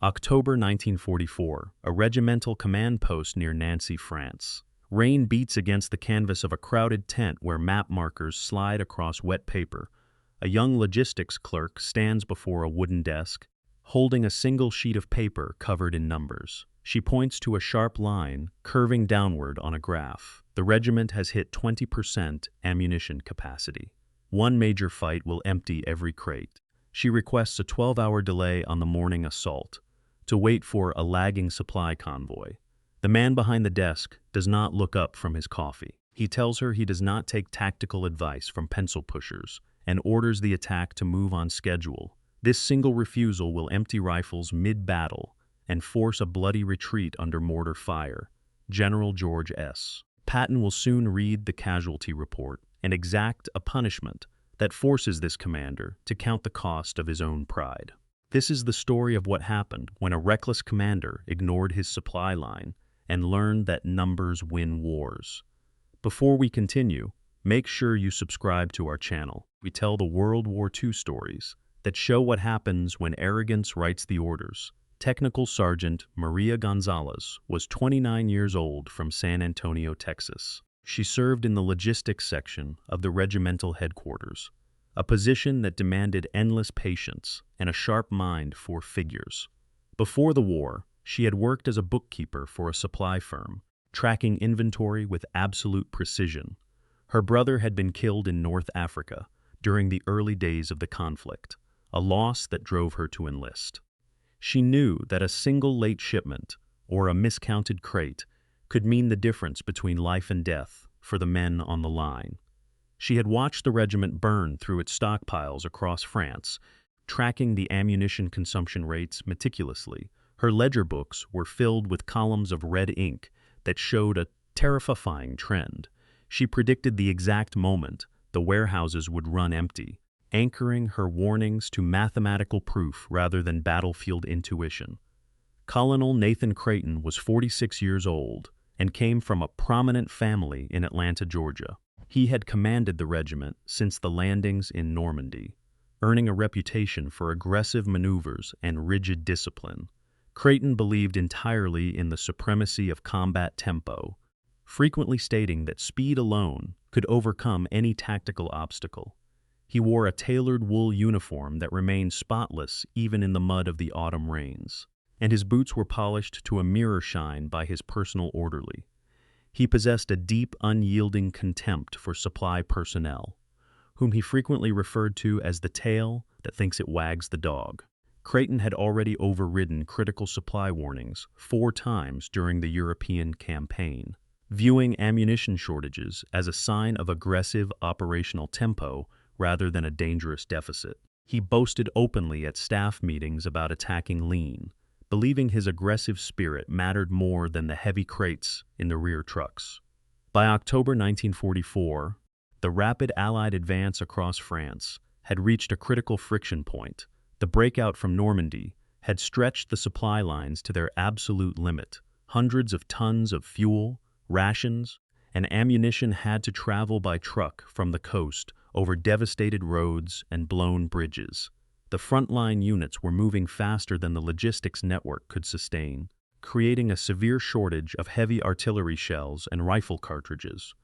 October 1944, a regimental command post near Nancy, France. Rain beats against the canvas of a crowded tent where map markers slide across wet paper. A young logistics clerk stands before a wooden desk, holding a single sheet of paper covered in numbers. She points to a sharp line curving downward on a graph. The regiment has hit 20% ammunition capacity. One major fight will empty every crate. She requests a 12-hour delay on the morning assault to wait for a lagging supply convoy. The man behind the desk does not look up from his coffee. He tells her he does not take tactical advice from pencil pushers and orders the attack to move on schedule. This single refusal will empty rifles mid-battle and force a bloody retreat under mortar fire. General George S. Patton will soon read the casualty report and exact a punishment that forces this commander to count the cost of his own pride. This is the story of what happened when a reckless commander ignored his supply line and learned that numbers win wars. Before we continue, make sure you subscribe to our channel. We tell the World War II stories that show what happens when arrogance writes the orders. Technical Sergeant Maria Gonzalez was 29 years old from San Antonio, Texas. She served in the logistics section of the regimental headquarters, a position that demanded endless patience and a sharp mind for figures. Before the war, she had worked as a bookkeeper for a supply firm, tracking inventory with absolute precision. Her brother had been killed in North Africa during the early days of the conflict, a loss that drove her to enlist. She knew that a single late shipment or a miscounted crate could mean the difference between life and death for the men on the line. She had watched the regiment burn through its stockpiles across France, tracking the ammunition consumption rates meticulously. Her ledger books were filled with columns of red ink that showed a terrifying trend. She predicted the exact moment the warehouses would run empty, anchoring her warnings to mathematical proof rather than battlefield intuition. Colonel Nathan Creighton was 46 years old and came from a prominent family in Atlanta, Georgia. He had commanded the regiment since the landings in Normandy, earning a reputation for aggressive maneuvers and rigid discipline. Creighton believed entirely in the supremacy of combat tempo, frequently stating that speed alone could overcome any tactical obstacle. He wore a tailored wool uniform that remained spotless even in the mud of the autumn rains, and his boots were polished to a mirror shine by his personal orderly. He possessed a deep, unyielding contempt for supply personnel, whom he frequently referred to as the tail that thinks it wags the dog. Creighton had already overridden critical supply warnings 4 times during the European campaign. Viewing ammunition shortages as a sign of aggressive operational tempo rather than a dangerous deficit. He boasted openly at staff meetings about attacking lean, believing his aggressive spirit mattered more than the heavy crates in the rear trucks. By October 1944, the rapid Allied advance across France had reached a critical friction point. The breakout from Normandy had stretched the supply lines to their absolute limit. Hundreds of tons of fuel, rations, and ammunition had to travel by truck from the coast over devastated roads and blown bridges. The frontline units were moving faster than the logistics network could sustain, creating a severe shortage of heavy artillery shells and rifle cartridges.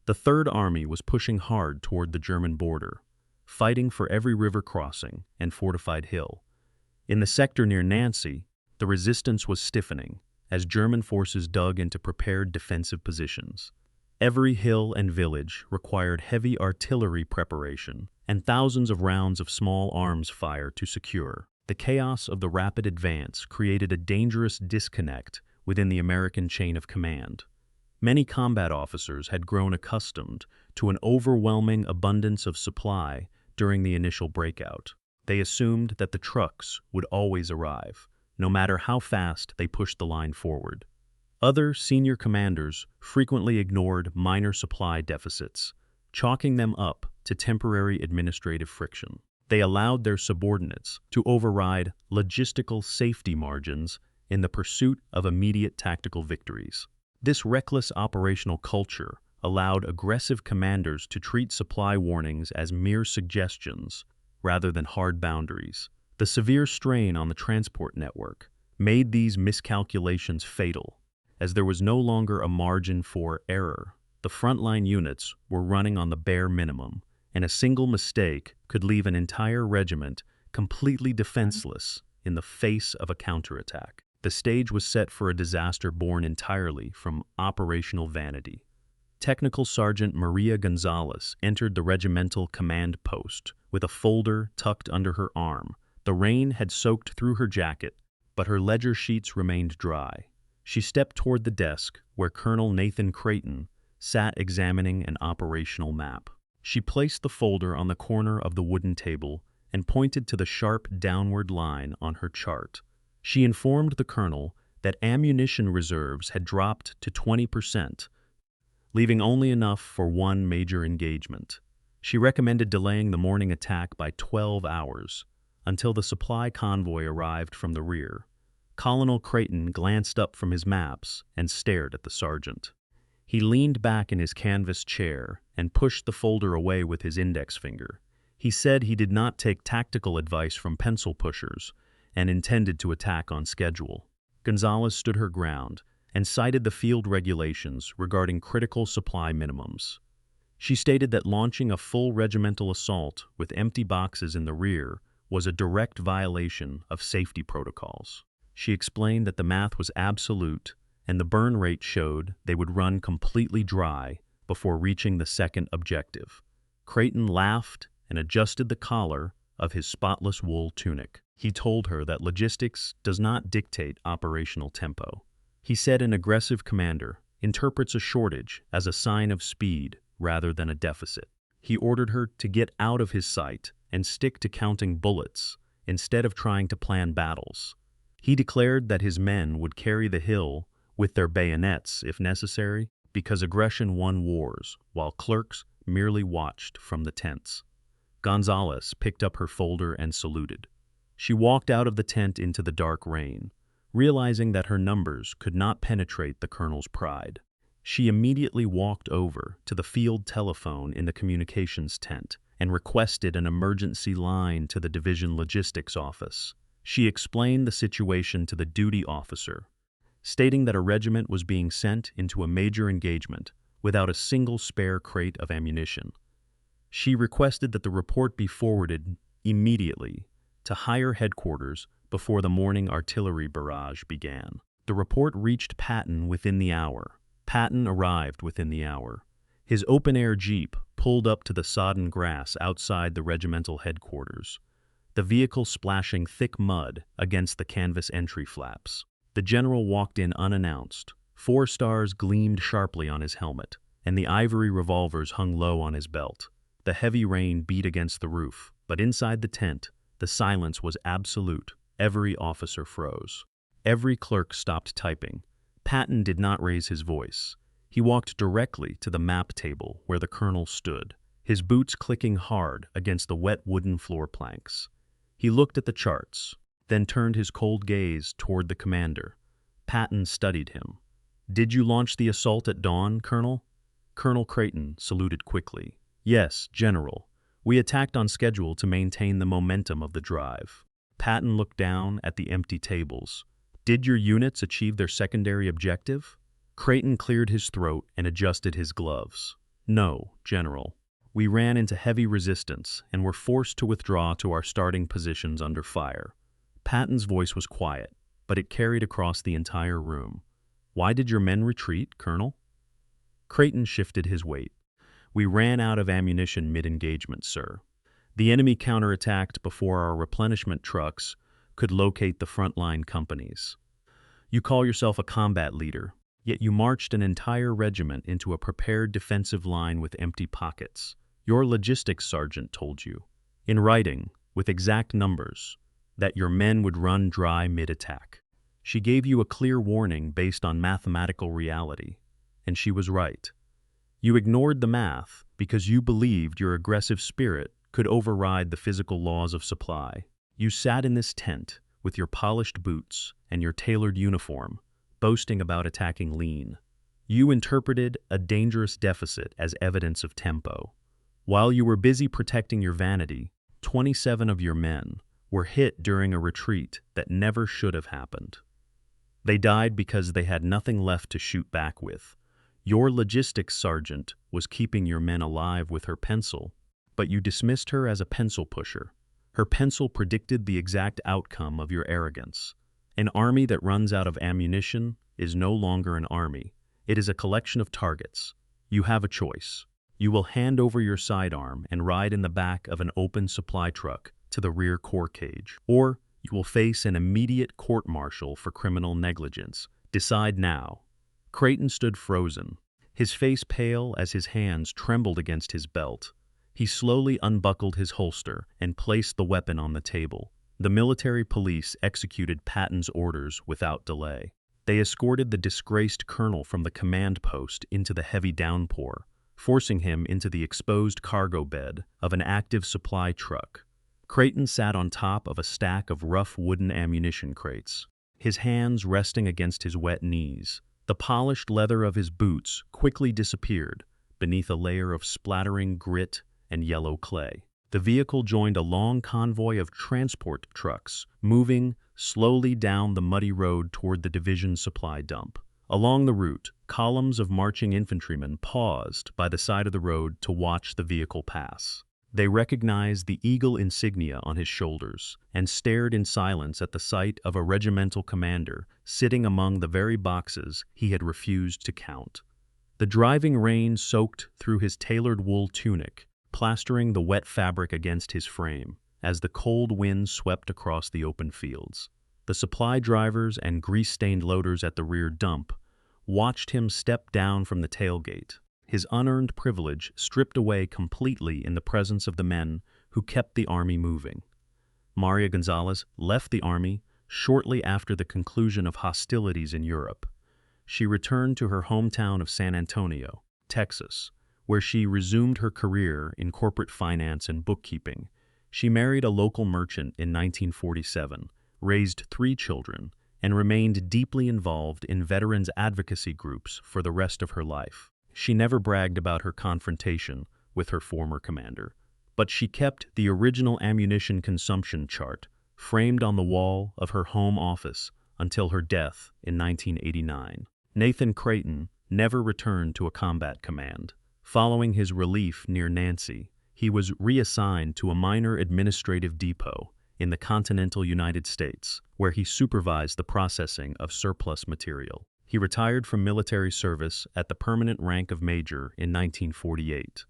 The Third Army was pushing hard toward the German border, fighting for every river crossing and fortified hill. In the sector near Nancy, the resistance was stiffening as German forces dug into prepared defensive positions. Every hill and village required heavy artillery preparation and thousands of rounds of small arms fire to secure. The chaos of the rapid advance created a dangerous disconnect within the American chain of command. Many combat officers had grown accustomed to an overwhelming abundance of supply during the initial breakout. They assumed that the trucks would always arrive, no matter how fast they pushed the line forward. Other senior commanders frequently ignored minor supply deficits, chalking them up to temporary administrative friction. They allowed their subordinates to override logistical safety margins in the pursuit of immediate tactical victories. This reckless operational culture allowed aggressive commanders to treat supply warnings as mere suggestions rather than hard boundaries. The severe strain on the transport network made these miscalculations fatal, as there was no longer a margin for error. The frontline units were running on the bare minimum, and a single mistake could leave an entire regiment completely defenseless in the face of a counterattack. The stage was set for a disaster born entirely from operational vanity. Technical Sergeant Maria Gonzalez entered the regimental command post with a folder tucked under her arm. The rain had soaked through her jacket, but her ledger sheets remained dry. She stepped toward the desk where Colonel Nathan Creighton sat examining an operational map. She placed the folder on the corner of the wooden table and pointed to the sharp downward line on her chart. She informed the colonel that ammunition reserves had dropped to 20%, leaving only enough for one major engagement. She recommended delaying the morning attack by 12 hours until the supply convoy arrived from the rear. Colonel Creighton glanced up from his maps and stared at the sergeant. He leaned back in his canvas chair and pushed the folder away with his index finger. He said he did not take tactical advice from pencil pushers and intended to attack on schedule. Gonzalez stood her ground and cited the field regulations regarding critical supply minimums. She stated that launching a full regimental assault with empty boxes in the rear was a direct violation of safety protocols. She explained that the math was absolute and the burn rate showed they would run completely dry before reaching the second objective. Creighton laughed and adjusted the collar of his spotless wool tunic. He told her that logistics does not dictate operational tempo. He said an aggressive commander interprets a shortage as a sign of speed rather than a deficit. He ordered her to get out of his sight and stick to counting bullets instead of trying to plan battles. He declared that his men would carry the hill with their bayonets if necessary, because aggression won wars, while clerks merely watched from the tents. Gonzalez picked up her folder and saluted. She walked out of the tent into the dark rain, realizing that her numbers could not penetrate the colonel's pride. She immediately walked over to the field telephone in the communications tent and requested an emergency line to the division logistics office. She explained the situation to the duty officer, stating that a regiment was being sent into a major engagement without a single spare crate of ammunition. She requested that the report be forwarded immediately to higher headquarters before the morning artillery barrage began. The report reached Patton within the hour. Patton arrived within the hour. His open-air jeep pulled up to the sodden grass outside the regimental headquarters, the vehicle splashing thick mud against the canvas entry flaps. The general walked in unannounced. 4 stars gleamed sharply on his helmet, and the ivory revolvers hung low on his belt. The heavy rain beat against the roof, but inside the tent, the silence was absolute. Every officer froze. Every clerk stopped typing. Patton did not raise his voice. He walked directly to the map table where the colonel stood, his boots clicking hard against the wet wooden floor planks. He looked at the charts, then turned his cold gaze toward the commander. Patton studied him. "Did you launch the assault at dawn, Colonel?" Colonel Creighton saluted quickly. "Yes, General. We attacked on schedule to maintain the momentum of the drive." Patton looked down at the empty tables. "Did your units achieve their secondary objective?" Creighton cleared his throat and adjusted his gloves. "No, General. We ran into heavy resistance and were forced to withdraw to our starting positions under fire." Patton's voice was quiet, but it carried across the entire room. "Why did your men retreat, Colonel?" Creighton shifted his weight. "We ran out of ammunition mid-engagement, sir. The enemy counterattacked before our replenishment trucks could locate the frontline companies. You call yourself a combat leader, yet you marched an entire regiment into a prepared defensive line with empty pockets. Your logistics sergeant told you, in writing, with exact numbers, that your men would run dry mid-attack. She gave you a clear warning based on mathematical reality, and she was right. You ignored the math because you believed your aggressive spirit could override the physical laws of supply. You sat in this tent with your polished boots and your tailored uniform, boasting about attacking lean. You interpreted a dangerous deficit as evidence of tempo. While you were busy protecting your vanity, 27 of your men were hit during a retreat that never should have happened. They died because they had nothing left to shoot back with. Your logistics sergeant was keeping your men alive with her pencil, but you dismissed her as a pencil pusher. Her pencil predicted the exact outcome of your arrogance. An army that runs out of ammunition is no longer an army. It is a collection of targets. You have a choice. You will hand over your sidearm and ride in the back of an open supply truck to the rear corps cage, or you will face an immediate court-martial for criminal negligence. Decide now. Creighton stood frozen, his face pale as his hands trembled against his belt. He slowly unbuckled his holster and placed the weapon on the table. The military police executed Patton's orders without delay. They escorted the disgraced colonel from the command post into the heavy downpour, forcing him into the exposed cargo bed of an active supply truck. Creighton sat on top of a stack of rough wooden ammunition crates, his hands resting against his wet knees. The polished leather of his boots quickly disappeared beneath a layer of splattering grit and yellow clay. The vehicle joined a long convoy of transport trucks, moving slowly down the muddy road toward the division supply dump. Along the route, columns of marching infantrymen paused by the side of the road to watch the vehicle pass. They recognized the eagle insignia on his shoulders and stared in silence at the sight of a regimental commander sitting among the very boxes he had refused to count. The driving rain soaked through his tailored wool tunic, plastering the wet fabric against his frame as the cold wind swept across the open fields. The supply drivers and grease-stained loaders at the rear dump watched him step down from the tailgate, his unearned privilege stripped away completely in the presence of the men who kept the army moving. Maria Gonzalez left the army shortly after the conclusion of hostilities in Europe. She returned to her hometown of San Antonio, Texas, where she resumed her career in corporate finance and bookkeeping. She married a local merchant in 1947, raised 3 children, and remained deeply involved in veterans advocacy groups for the rest of her life. She never bragged about her confrontation with her former commander, but she kept the original ammunition consumption chart framed on the wall of her home office until her death in 1989. Nathan Creighton never returned to a combat command. Following his relief near Nancy, he was reassigned to a minor administrative depot in the continental United States, where he supervised the processing of surplus material. He retired from military service at the permanent rank of major in 1948,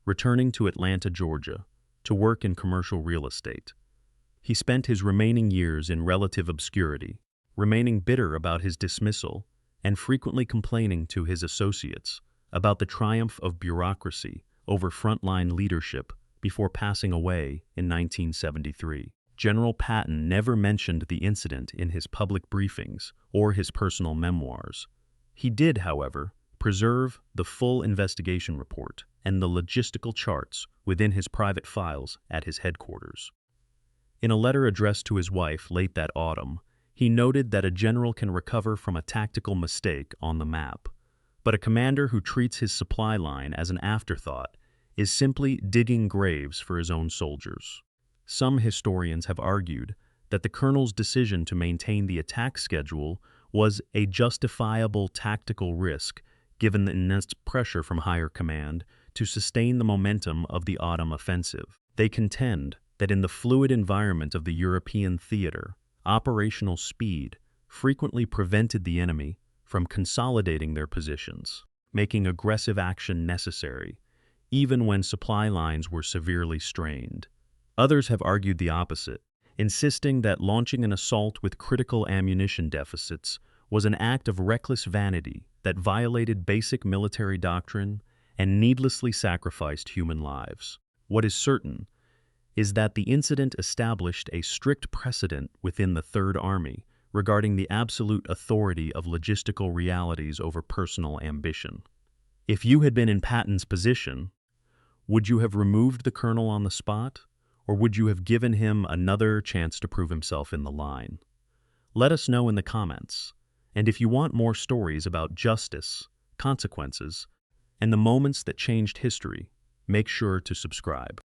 returning to Atlanta, Georgia, to work in commercial real estate. He spent his remaining years in relative obscurity, remaining bitter about his dismissal and frequently complaining to his associates about the triumph of bureaucracy over frontline leadership before passing away in 1973. General Patton never mentioned the incident in his public briefings or his personal memoirs. He did, however, preserve the full investigation report and the logistical charts within his private files at his headquarters. In a letter addressed to his wife late that autumn, he noted that a general can recover from a tactical mistake on the map, but a commander who treats his supply line as an afterthought is simply digging graves for his own soldiers. Some historians have argued that the colonel's decision to maintain the attack schedule was a justifiable tactical risk given the immense pressure from higher command to sustain the momentum of the autumn offensive. They contend that in the fluid environment of the European theater, operational speed frequently prevented the enemy from consolidating their positions, making aggressive action necessary, even when supply lines were severely strained. Others have argued the opposite, insisting that launching an assault with critical ammunition deficits was an act of reckless vanity that violated basic military doctrine and needlessly sacrificed human lives. What is certain is that the incident established a strict precedent within the Third Army regarding the absolute authority of logistical realities over personal ambition. If you had been in Patton's position, would you have removed the colonel on the spot? Or would you have given him another chance to prove himself in the line? Let us know in the comments. And if you want more stories about justice, consequences, and the moments that changed history, make sure to subscribe.